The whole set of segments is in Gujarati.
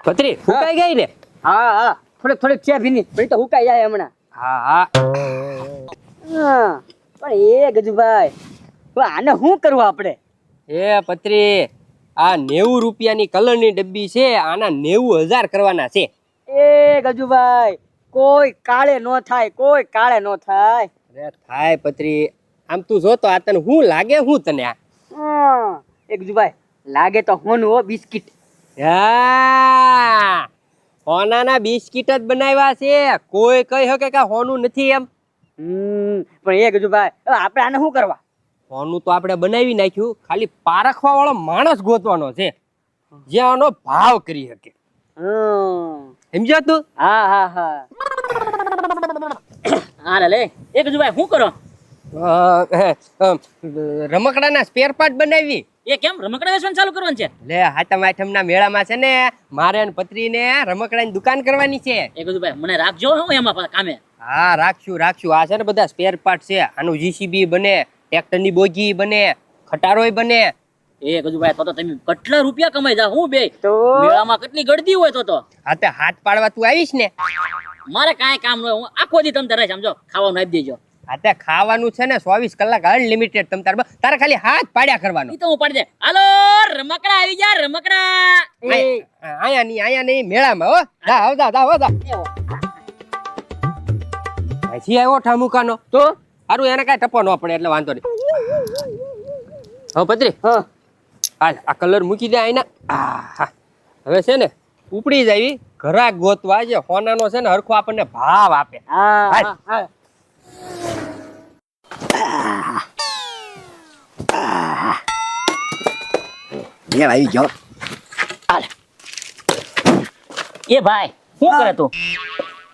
પતરી હુકાઈ ગઈ ને? હા હા થોડીક છે ભીની પછી તો હુકાઈ જાય હમણાં. હા હા હા પણ એ ગજુભાઈ તો આને શું કરવું આપણે? એ પતરી આ 90 રૂપિયાની કલરની ડબ્બી છે, આના 90,000 કરવાના છે. એ ગજુભાઈ કોઈ કાળે નો થાય, કોઈ કાળે નો થાય. અરે થાય પતરી, આમ તું જોતો આ તને શું લાગે? શું તને આ એ ગજુભાઈ લાગે તો હોનું હો બિસ્કિટ. હા હોનાના બિસ્કિટ જ બનાવ્યા છે, કોઈ કહી શકે કે હોનું નથી એમ. પણ એ ગજુભાઈ હવે આપણે આને શું કરવા? હોનું તો આપણે બનાવી નાખ્યું, ખાલી પારખવા વાળો માણસ ગોતવાનો છે જે આનો ભાવ કરી શકે. સમજ્યો તું? હા હા હા હા લે એ ગજુભાઈ શું કરો? રમકડાના સ્પેર પાર્ટ બનાવી. એ કેમ રમકડા વેચવાનું ચાલુ કરવાનું છે? લે હાતમ આઠમના મેળામાં છે ને મારે અને પત્રીને રમકડાની દુકાન કરવાની છે. એ ગજુભાઈ મને રાખજો હું એમાં કામે. હા રાખશું. આ છે ને બધા સ્પેર પાર્ટ છે. આનું જીસીબી બને, ટ્રેક્ટરની બોગી બને, ખટારોય બને. એ ગજુભાઈ તો તમે કેટલા રૂપિયા કમાઈ જા હું બે તો મેળામાં કેટલી ગળદી હોય તો હા તે હાથ પાડવા તું આવીશ ને? મારે કાંઈ કામ ન હોય, હું આખો દી તમ તારે સમજો ખાવાનું આપી દેજો. હા તે ખાવાનું છે ને 24 કલાક અનલિમિટેડ તમ તારે ખાલી હાથ પાડ્યા કરવાનું. ઈ તો હું પાડી દે. હાલો રમકડા આવી જા રમકડા. અહીંયા નહીં મેળામાં હો. જા હજી આવ્યો ઠામુકાનો તો સારું, એને કાંઈ ટપો ન પડે એટલે વાંધો નહીં. હવે પત્રી હા હાલ આ કલર મૂકી દે આઈના. હવે છે ને ઉપડી જાય ઘરાક ગોતવા જે હોનાનો છે ને હરખો આપણને ભાવ આપે. હા આવી ગયો. એ ભાઈ શું કરે તું?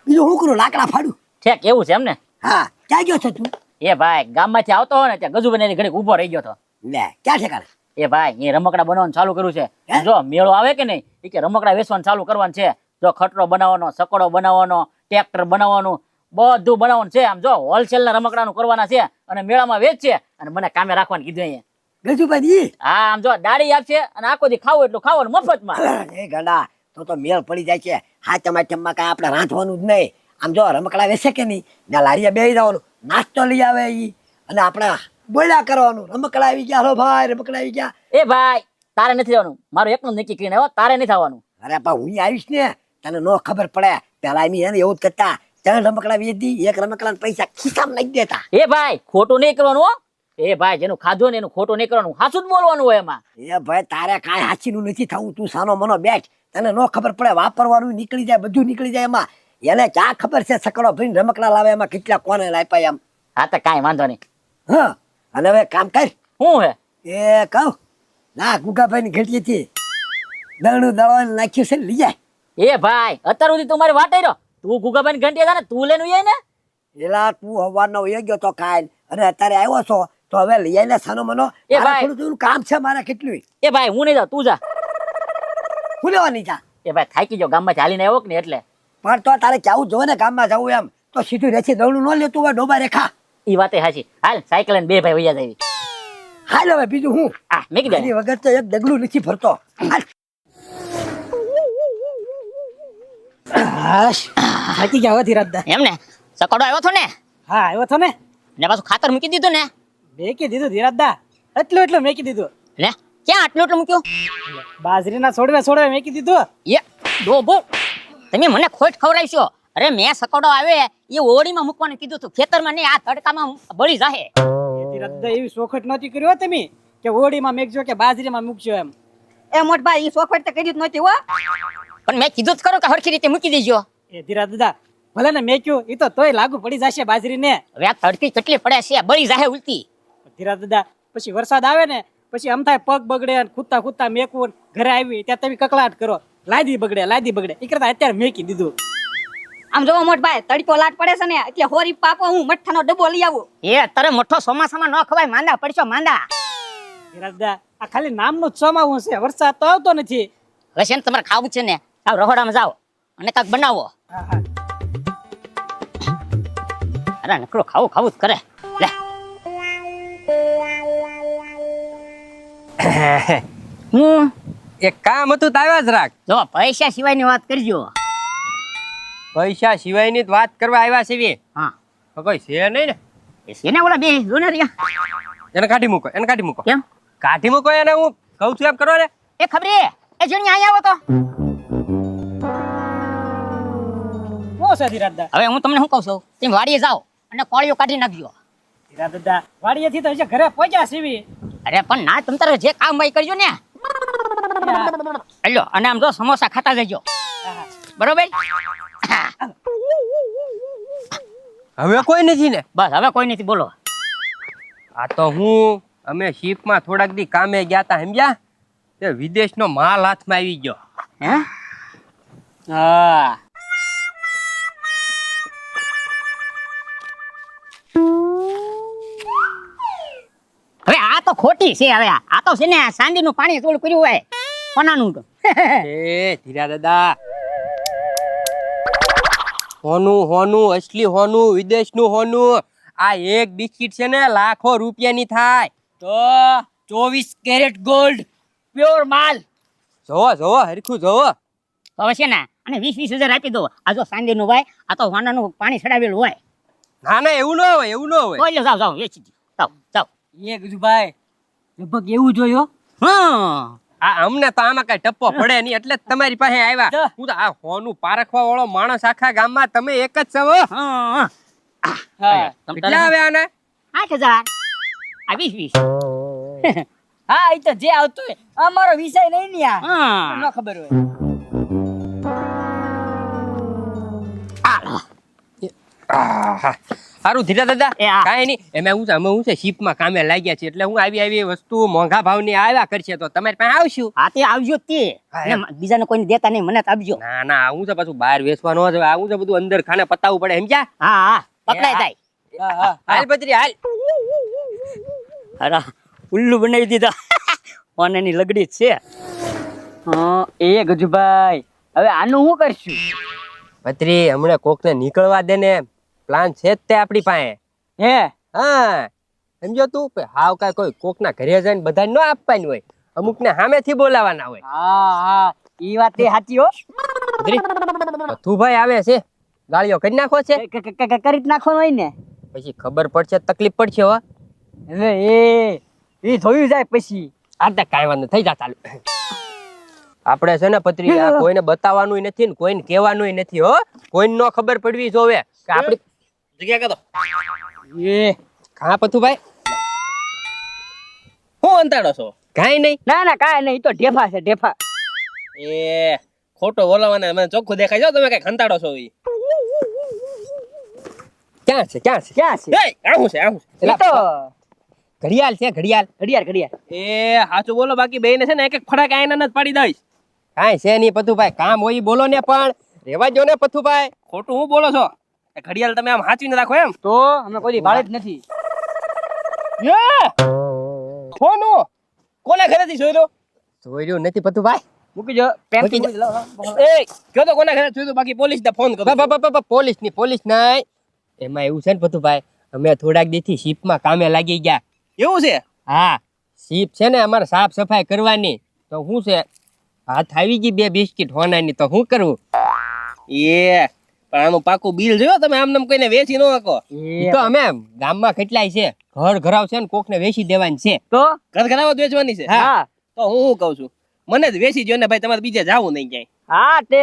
બીજું શું કરું? લાકડા ફાડું. છે કેવું છે એમ ને? હા ક્યાં ગયો છો તું? એ ભાઈ ગામમાંથી આવતો હોય ને ત્યાં ગજુભાઈ ઘડી ઉભો રહી ગયો હતો. લે ક્યાં ઠેકાણે? એ ભાઈ એ રમકડા બનાવવાનું ચાલુ કર્યું છે. જો મેળો આવે કે નહીં એ કે રમકડા વેચવાનું ચાલુ કરવાનું છે. જો ખટરો બનાવવાનો, સકડો બનાવવાનો, ટ્રેક્ટર બનાવવાનું, બધું બનાવવાનું છે. આમ જો હોલસેલ ના રમકડાનું કરવાના છે અને મેળામાં વેચશે અને મને કામે રાખવાનું કીધું અહીંયા. ગજુભાઈ હા આમ જો દાડી આપશે અને આખો દી ખાવું એટલું ખાવાનું મફતમાં. એ ગડા તો મેળ પડી જાય છે. હા ચમાચમમાં કાંઈ આપણે રાંધવાનું જ નહીં. આમ જો રમકડા વેચે કે નહીં ત્યાં લારીએ બેસી જવાનું, નાસ્તો લઈ આવે ઈ અને આપણે બોલ્યા કરવાનું રમકડા આવી ગયા. હલો ભાઈ રમકડા આવી ગયા. એ ભાઈ તારે નથી જવાનું, મારું એકનું નક્કી કરીને આવ્યો, તારે નહીં થવાનું. અરે પણ હું આવીશ ને તને નો ખબર પડે. પેલા એમ એને એવું જ કરતા, 3 રમકડા વેચી, 1 રમકડા પૈસા ખિસ્સામાં નાખી દેતા. એ ભાઈ ખોટું નહીં કરવાનું હો. એ ભાઈ જેનું ખાધું ને એનું ખોટું નહીં કરવાનું, સાચું જ બોલવાનું હોય એમાં. એ ભાઈ તારે કાંઈ હાચીનું નથી થવું. તું સાનો મનો બેઠ, તને નો ખબર પડે. વાપરવાનું નીકળી જાય, બધું નીકળી જાય એમાં. એને ક્યાં ખબર છે સકડો ભરીને રમકડા લાવે એમાં કેટલા કોને લાપ્યા એમ. હા તો કાંઈ વાંધો નહીં. હા અને હવે કામ કર. શું હે એ કહું ના ગુગાભાઈ ની ઘેટીએથી દળનું દળવાનું નાખ્યું છે લઈ જાય. એ ભાઈ અત્યાર સુધી તું મારી વાટે રહ્યો, તું ગુગાભાઈ ઘંટી હતા ને તું લઈને ઉઈ ને. એલા તું હવાનો વયો ગયો તો કાલ અને અત્યારે આવ્યો છો તો હવે લઈ આવીને સાનો મનો. એ ભાઈ થોડું કામ છે મારે કેટલું. એ ભાઈ હું નહીં જાઉં, તું જા. હું લેવા નહીં જા? એ ભાઈ થાકી જાવ, ગામમાં ચાલીને આવ્યો કે ને એટલે. પણ તો તારે જવું જોવે ને ગામમાં જવું એમ તો સીધું રેછી દળનું ન લેતું હોય ડોબા રેખા. ઈ વાતે હાચી. હાલ સાયકલ લઈને બે ભાઈ વૈયા જાય. હાલ હવે બીજું હું મેં કીધું એની વગર તો એક ડગલું નથી ભરતો. હાલ થાકી ગયા હતી રાતદા. એમ ને સકડો આવ્યો છો ને? હા આવ્યો છો ને પાછું ખાતર મૂકી દીધું ને? મેકી દીધું ધીરાજદા, એટલું મેકી દીધું. લે ક્યાં આટલું મૂક્યું? બાજરીના છોડવે મેકી દીધું. એ ડોબો તમે મને ખોટ ખવડાવશો. અરે મેં સકડો આવે એ ઓળીમાં મૂકવાનું કીધું તું, ખેતરમાં નહીં, આ તડકામાં બળી જાહે. ધીરાજદા એવી સોખટ નહોતી કરી હો તમે કે ઓડીમાં મેકજો કે બાજરીમાં મૂકજો એમ. એ મોટભાઈ ઈ સોખટ તો કરી જ નહોતી હો. પણ મેં કીધું જ કરો કે હરખી રીતે મૂકી દેજો. એ ધીરાજદા ભલે ને મેક્યું ઈ તો તોય લાગુ પડી જશે બાજરીને. હવે આ તડકી કેટલી પડે છે, બળી જાહે ઉલટી. ધીરાજદા પછી વરસાદ આવે ને પછી આમ થાય પગ બગડે ને ખૂતા મેકવું, ઘરે આવી ત્યાં તમે કકલાટ કરો, લાદી બગડે એ કરતા અત્યારે મેકી દીધું. આમ જોવો મોટભાઈ તડકો લાટ પડે છે ને એટલે હોરી પાપો હું મઠ્ઠાનો ડબ્બો લઈ આવું. એ તારે મોટો ચોમાસામાં ન ખવાય, માંદા પડશો માંદા. ધીરાજદા આ ખાલી નામનું જ ચોમાવું છે, વરસાદ તો આવતો નથી. હવે છે ને તમારે ખાવું છે ને આવ રહોડામાં જાઓ અને કાંક બનાવો. અરે નકરો ખાવું જ કરે. લે હું એક કામ હતું તો આવ્યા જ રાખ. જો પૈસા સિવાયની વાત કરજો. પૈસા સિવાયની જ વાત કરવા આવ્યા છે. હા તો કોઈ છે નહીં ને? એ છે ને ઓલા બે જો ને રહ્યા. એને કાઢી મૂકો, એને કાઢી મૂકો. કેમ કાઢી મૂકો એને, હું કહું છું એમ કરો ને. એ ખબરે એ જણી અહીંયા આવો તો. શું છે ધીરાજદા? હવે હું તમને શું કહું છું, તમે વાડીએ જાઓ અને કોળીઓ કાઢી નાખજો. ધીરાજદા વાડીએથી તો હજી ઘરે પહોંચ્યા સીવી. અરે પણ ના તમ તારે જે કામ ભાઈ કરજો ને. હેલો અને આમ જો સમોસા ખાતા જજો બરોબર. હવે કોઈ નથી ને? બસ હવે કોઈ નથી બોલો. આ તો અમે શિપમાં થોડાક દી કામે ગયા તા, સમજ્યા? તે વિદેશનો માલ હાથમાં આવી ગયો. હે હા હવે આ તો ખોટી છે. હવે આ તો છે ને ચાંદીનું પાણી થોડું કર્યું હોય કોનાનું તો. એ ધીરા દાદા, હોનું હોનું અસલી હોનું વિદેશનું હોનું. આ એક બિસ્કિટ છે ને લાખો રૂપિયાની થાય. તો 24 કેરેટ ગોલ્ડ પ્યોર માલ. જોવો જોવો હરખું જોવો. હવે છે ને અને 20,000 આપી દો. આ જો ચાંદીનું ભાઈ આ તો વાનાનું પાણી ચડાવેલું હોય. ના ના એવું ન હોય, એવું ન હોય. બોલો જાઓ જાઓ વેચી દો. જાઓ જાઓ. એ ગજુભાઈ લગભગ એવું જોયો. હા આ અમને તો આમાં કઈ ટપ્પો પડે નહીં એટલે જ તમારી પાસે આવ્યા. હું તો આ હોનું પારખવા વાળો માણસ આખા ગામમાં તમે એક જ છો. હા હા કેટલા આવે આને? 8,000 આ 20. હા એ તો જે આવતું હોય અમારો વિષય નહીં ને આ હા ન ખબર હોય. સારું ધીરા દાદા, એ હા. કાંઈ નહીં. એમાં હું છે, અમે હું છે શિપમાં કામે લાગ્યા છે એટલે હું આવી વસ્તુ મોંઘા ભાવની આવ્યા કરશે તો તમારી પાસે આવશું. હા તે આવજો તે. હા, અને બીજાને કોઈને દેતા નહીં મને જ આપજો. ના ના હું છે પાછું બહાર વેચવાનો જ. આવું છે બધું અંદર ખાને પતાવવું પડે, સમજ્યા? હા હા પકડાઈ જાય. હા હા હાલ બત્રી હાલ. અરે ઉલ્લુ બનાવી દીધા. ઓનેની લગડી જ છે. હા એ ગજુભાઈ હવે આનું શું કરશું? બત્રી હમણાં કોકને નીકળવા દે ને, પ્લાન છે જ તે આપણી પાસે. હે હા સમજો તું કે હાવ કાંઈ કોઈ કોકના ઘરે જઈને બધાને ન આપવાની હોય, અમુકને સામેથી બોલાવાના હોય. હા હા ઈ વાત તે સાચી હો. બત્રી તું ભાઈ આવે છે, ગાળીઓ કરી નાખો છે, કરી જ નાખવાનું હોય ને. પછી ખબર પડશે તકલીફ પડશે. હો હવે એ જોયું જાય પછી. આ તો કાંઈ વાંધો થઈ જા ચાલુ. આપણે છે ને પત્રી આ કોઈને બતાવવાનું નથી ને કોઈને કહેવાનું નથી. હો કોઈને નો ખબર પડવી જોવે કે આપણી જગ્યા કાઢો. એ કાં પથુભાઈ હું અંતાડો છો? કાંઈ નહીં. ના ના કાંઈ નહીં, ઈ તો ઢેફા છે ઢેફા. એ ખોટો બોલાવાને મને ચોખ્ખું દેખાય છે તમે કઈ ખંતાડો છો ઈ. ક્યાં છે ક્યાં છે? ક્યાં છે? એ આવું છે આવું છે. ઈ તો ઘડિયાળ છે ઘડિયાળ. ઘડિયાળ ઘડિયાળ. એ સાચું બોલો બાકી બેયને છે ને એક એક ફડાક આઈને જ પાડી દઈશ. કાંઈ છે નહીં પથુભાઈ, કામ હોય ઈ બોલો ને, પણ રેવા જો ને પથુભાઈ. ખોટું હું બોલો છો? એ ઘડિયાળ તમે આમ હાચવીને રાખો એમ? તો અમે કોઈ દી ભાળે જ નથી. કોનું કોના ઘરેથી જોયો? જોઈ રહ્યું નથી પથુભાઈ. મૂકી જો પેન મૂકી મૂકી લાવો, લાવો. એ કયો તો કોના ઘરે જોયો? બાકી પોલીસ ને ફોન કરો. પોલીસ નહીં. એમાં એવું છે ને પથુભાઈ, અમે થોડાક દીથી શિપમાં કામે લાગી ગયા. એવું છે? હા શિપ છે ને અમારે સાફ સફાઈ કરવાની. તો શું છે, હાથ આવી ગઈ 2 બિસ્કિટ હોનાની, તો શું કરવું? એ પણ આનું પાકું બિલ જોયો તમે? આમ નામ કોઈને વેચી ન શકો. ઈ તો અમે ગામમાં કેટલાય છે, ઘર ઘરાવ છે ને કોકને વેચી દેવાની છે. તો ઘર ઘરાવત વેચવાની છે? હા તો હું કઉ છું મને જ વેચી જો ને ભાઈ, તમારે બીજે જાવું નહીં ક્યાંય. હા તે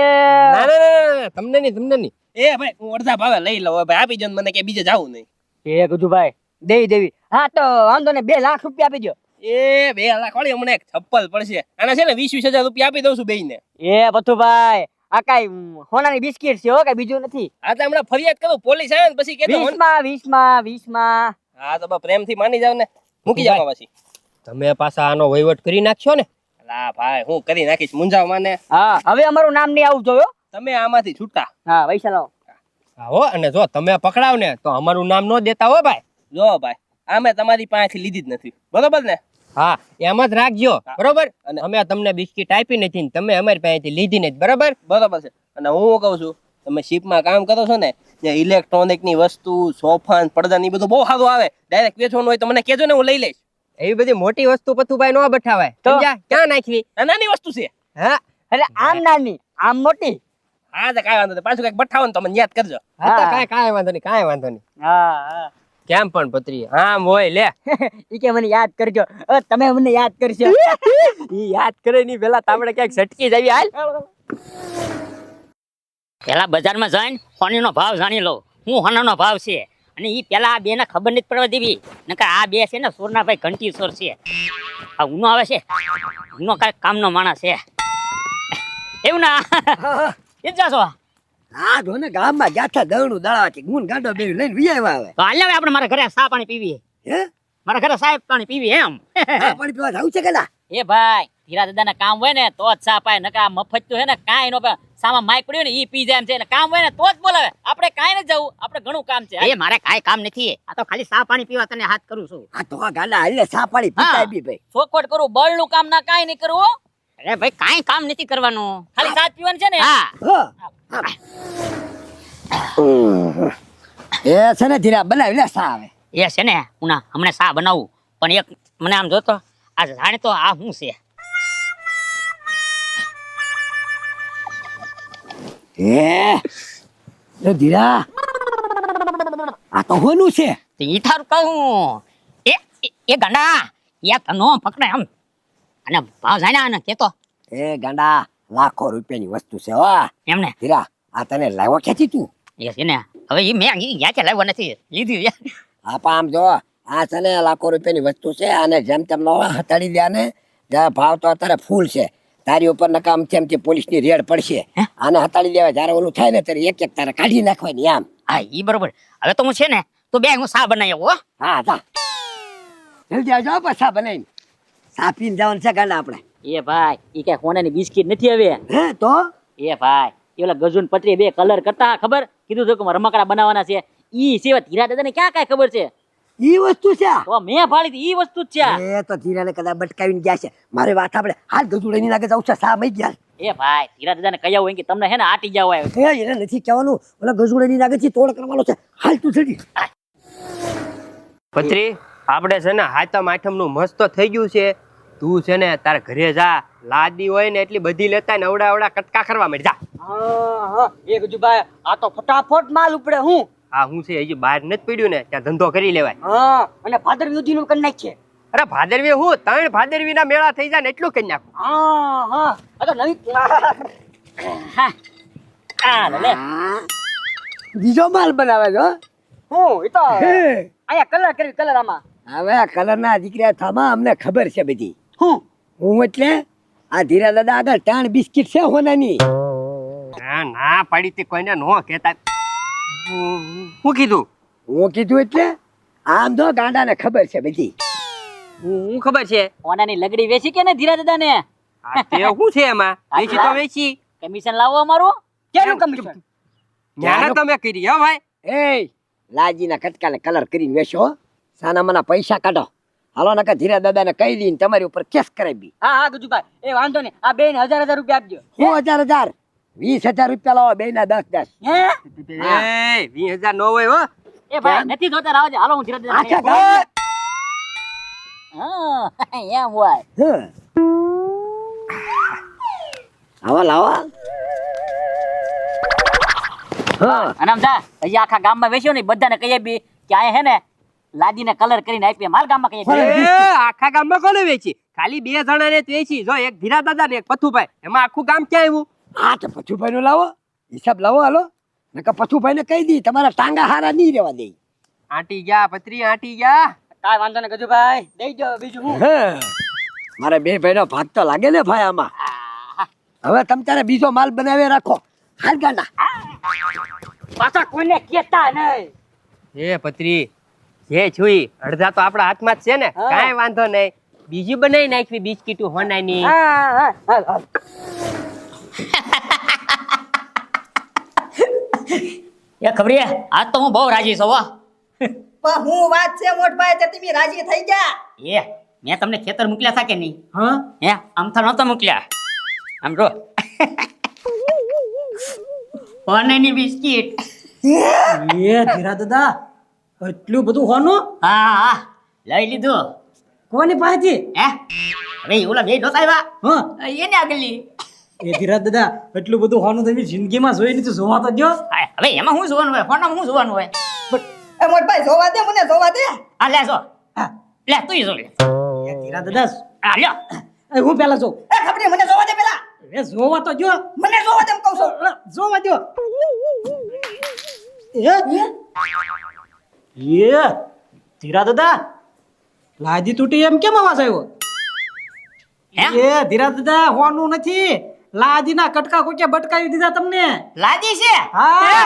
ના ના તમને નહીં. એ ભાઈ હું અડધા ભાવે લઈ લઉં ભાઈ, આપી જો ને મને કે બીજે જાવું નહીં. એ ગજુભાઈ દેવી દેવી. હા તો વાંધો ને 2 લાખ રૂપિયા આપી દો. એ 2 લાખ વાળી હમણાં એક ચપ્પલ પડશે. આના છે ને 20,000 રૂપિયા આપી દઉં છું બેયને. એ બથુભાઈ આ કાઈ હોનાની બિસ્કિટ છે હો, કાઈ બીજું નથી. આ તો હમણાં ફરિયાદ કરું, પોલીસ આવે ને પછી કેતો 20માં. હા તો પ્રેમથી માની જાવ ને, મૂકી જાવ પછી. તમે પાછા આનો વહીવટ કરી નાખશો ને? લા ભાઈ હું કરી નાખીશ, મુંજાવ માને. હા હવે અમારું નામ નહીં આવું જોયો. તમે આમાંથી છૂટા. હા પૈસા લાવો. હો અને જો તમે પકડાવ ને તો અમારું નામ ન દેતા હો ભાઈ. જો ભાઈ અમે તમારી પાસેથી લીધી જ નથી, બરોબર ને? હા એમ જ રાખજો, બરોબર? અને અમે તમને બિસ્કિટ આપી નથી ને તમે અમારી પાસેથી લીધી નથી, બરાબર? બરોબર છે. અને હું કહું છું તમે શિપમાં કામ કરો છો ને, જે ઇલેક્ટ્રોનિક ની વસ્તુ, સોફા, પડદા ની બધું બહુ સારું આવે. ડાયરેક્ટ વેચવાનું હોય તો મને કહેજો ને, હું લઈ લઈશ. એવી બધી મોટી વસ્તુ પથુભાઈ નો બઠાવાય તો? સમજ્યા? ક્યાં નાખવી? આ નાની વસ્તુ છે. હા એટલે આમ નાની આમ મોટી. હા તો કાંઈ વાંધો નહીં. પાછું કઈક બઠાવો ને તો મને યાદ કરજો. હા તો કાંઈ વાંધો નહીં, કાંઈ વાંધો નહીં. હા કેમ પણ પત્રી આમ હોય લે. ઈ કે મને યાદ કરજો. તમે મને યાદ કરશો. ઈ યાદ કરે ની પેલા તામડે ક્યાંક સટકી જાવી હાલ. પેલા બજારમાં જઈને સોનીનો ભાવ જાણી લો હું હોનાનો ભાવ છે અને ઈ પેલા આ બે ને ખબર નથી પડવા દેવી નકર આ બે છે ને સોરનાભાઈ ઘંટી સોર છે આ ઉનો આવે છે ઉનો કાંઈક કામનો માણસ છે એવું ના એ જ જાશો હા જો ને ગામમાં ગયા હતા દળનું દળાવાથી ગુણ ગાંડો બે લઈને વિયાવા આવે. તો હાલ હવે આપણે મારા ઘરે ચા પાણી પીવી હે મારા ઘરે સાહેબ પાણી પીવી એમ આ પાણી પીવા જાવું છે કે ના? એ ભાઈ ધીરા દાદાના કામ હોય ને તો જ ચા પાય નકર આ મફત તો હે ને કાંઈ નો સામા માઈક પડ્યો ને ઈ પી જાય એમ છે ને કામ હોય ને તો જ બોલાવે આપણે કાંઈ નથી જવું આપણે ઘણું કામ છે એ મારે કાંઈ કામ નથી આ તો ખાલી ચા પાણી પીવા તને હાથ કરું છું આ તો આ ગાંડા હાલે સા પાણી પીતા બી ભાઈ. ચોખવટ કરું બળનું કામ ના કાંઈ નહીં કરવું અરે ભાઈ કાંઈ કામ નથી કરવાનું ખાલી સાથ પીવાનું છે ને હા હા. એ છે ને ધીરા બનાવી લે સા આવે. એ છે ને હું હમણાં ચા બનાવું પણ એક મને આમ જોતો આ જાણે તો આ શું છે એ ધીરા આ તો હોનું છે. તો ઈ થારું કહું એ ગાંડા યા તનો પકડે આમ અને ભાવ જાણ્યા ને કેતો એ ગાંડા લાખો રૂપિયાની વસ્તુ છે હો એમને ધીરા આ તને લાવ્યો ક્યાંથી તું? એ છે ને હવે ઈ મેં યાચે લાવ્યો નથી લીધી આ પણ આમ જો આ છે ને લાખો રૂપિયાની વસ્તુ છે અને જેમ તેમ નો હટાડી દે ને જ્યાં ભાવ તો અત્યારે ફૂલ છે તારી ઉપર નકામ તેમ તે પોલીસની રેડ પડશે આને હટાડી દેવા જ્યારે ઓલું થાય ને ત્યારે એક એક તારે કાઢી નાખવાની આમ. હા ઈ બરોબર હવે તો હું છે ને તો બે હું ચા બનાવી આવું હો હા જા જલ્દી આવજો હો, સા બનાવીને સા પીને જવાનું છે ગાંડા આપણે. એ ભાઈ ઈ કઈ હોનાની બિસ્કિટ નથી હવે હે તો એ ભાઈ એ ઓલા ગજુન પત્રી બે કલર કરતા ખબર કીધું હતું કે રમકડા બનાવવાના છે ઈ સિવાય ધીરા દાદાને ક્યાં કાંઈ ખબર છે ઈ વસ્તુ છે આ? તો મેં ભાળી ઈ વસ્તુ જ છે એ તો ધીરાને કદાચ બટકાવીને ગયા છે. મારી વાત આપણે હાલ ગજુડેની લાગે જાવ છે સા મઈ ગયા. એ ભાઈ ધીરા દાદાને કહ્યા હોય કે તમને હે ને આટી જાવ આવે એ એને નથી કહેવાનું ઓલા ગજુડેની લાગે છે તોડ કરવાનો છે હાલ તું જલ્દી. પત્રી આપણે છે ને હાતમ આઠમ નું મસ્ત થઈ ગયું છે. તું છે ને તારા ઘરે જા લાદી હોય ને એટલી બધી લેતા ને અવડા અવડા કટકા કરવા માંડ જા. એ ગજુભાઈ આ તો ફટાફટ માલ ઉપડે હું. આ હું છે હજી બહાર નથી પડ્યું ને ત્યાં ધંધો કરી લેવાય. હા અને ભાદર વિધિ નું કરી નાખીએ. અરે ભાદરવી હું 3 ભાદરવી ના મેળા થઈ જાય ને એટલું કરી નાખું. હા આ તો નવી આ લે બીજો માલ બનાવે છે હો. હું એ તો હે. આયા કલર કરી કલર આમાં હવે આ કલરના દીકરા થામા અમને ખબર છે બધી. હું હું એટલે આ ધીરા દાદા આગળ ટાણ બિસ્કિટ છે હોનાની. ના પાડી તે કોઈને નો કહેતા. હું કીધું હું કીધું એટલે આમ જો ગાંડાને ખબર છે બધી. હું ખબર છે ઓનાની લગડી વેચી કે ને ધીરા દાદાને આ તે શું છે એમાં વેચી તો વેચી કમિશન લાવો અમારું કેનું કમિશન જ્ઞાન તમે કરી હો ભાઈ. એ લાજીના કટકાને કલર કરીને વેચો સાના મના પૈસા કાઢો હાલો નકા ધીરા દાદાને કહી દઈને તમારી ઉપર કેસ કરાવી. હા ગજુભાઈ એ વાંધો નહીં આ બેન 1000 રૂપિયા આપજો. હું 1000 20,000 રૂપિયા લાવો બે ના 10 હે એ 20,000 નો હોય હો. એ ભાઈ નથી જોતા રાવજે હાલો હું ધીરા આખા દાદા ગામ હા એમ હોય હે. આવા લાવા હા અને આમ જા હજી આખા ગામમાં વેચ્યો ને બધાને કહી આપી કે આ હે ને લાદીને કલર કરીને આપીએ માલ ગામમાં કહી આપીએ એ આખા ગામમાં કોને વેચી? ખાલી 2 જણાને જ વેચી. જો એક ધીરા દાદા ને એક પથુભાઈ. એમાં આખું ગામ ક્યાં આવ્યું? આ તો પછુભાઈ નો લાવો હિસાબ લાવો હાલો નકા પછુભાઈ ને કહી દી તમારા ટાંગા હારા નહીં રહેવા દે. આંટી ગયા પત્રી આંટી ગયા. કાઈ વાંધો નહીં ગજુભાઈ દઈ દો બીજું હું. હે મારે બે ભાઈનો ભાગ તો લાગે ને ભાઈ આમાં. હવે તમ તારે બીજો માલ બનાવી રાખો હાલ ગાંડા. પાછા કોઈને કહેતા નહીં. એ પત્રી જે છુઈ અડધા તો આપણા હાથમાં જ છે ને. કાંઈ વાંધો નહીં બીજી બનાવી નાખવી બિસ્કીટું હોનાની. હા એ ખબરી આજ તો હું બહુ રાજી છું હો પણ હું વાત છે મોટભાઈ તે તમે રાજી થઈ ગયા. એ મેં તમને ખેતર મોકલ્યા હતા કે નહીં હે આમ તો નહોતા મોકલ્યા આમ જો ઓનલાઈન બિસ્કિટ એ ધીરા દાદા એટલું બધું હોનું. હા લઈ લીધું કોની પાસેથી હે હવે ઓલા બે નહોતા આવ્યા હા એને આગળની એ ધીરજ દાદા એટલું બધું હોનું તમે જિંદગીમાં જોઈ નથી જોવા તો જો હવે એમાં શું જોવાનું હોય ફોનમાં શું જોવાનું હોય એ મોટભાઈ જોવા દે મને જોવા દે હા લે જો લે તું જો લે એ ધીરજ દાદા હા લ્યો એ હું પેલા જોઉં એ ખબર મને જોવા દે પેલા એ જોવા તો જો મને જોવા દે એમ કહું છું જોવા દો એ ધીરા દાદા લાદી તૂટી એમ કેમ અવાજ આવ્યો હે? એ ધીરા દાદા હોનું નથી લાદીના કટકા કોકે બટકાવી દીધા તમને લાદી છે હા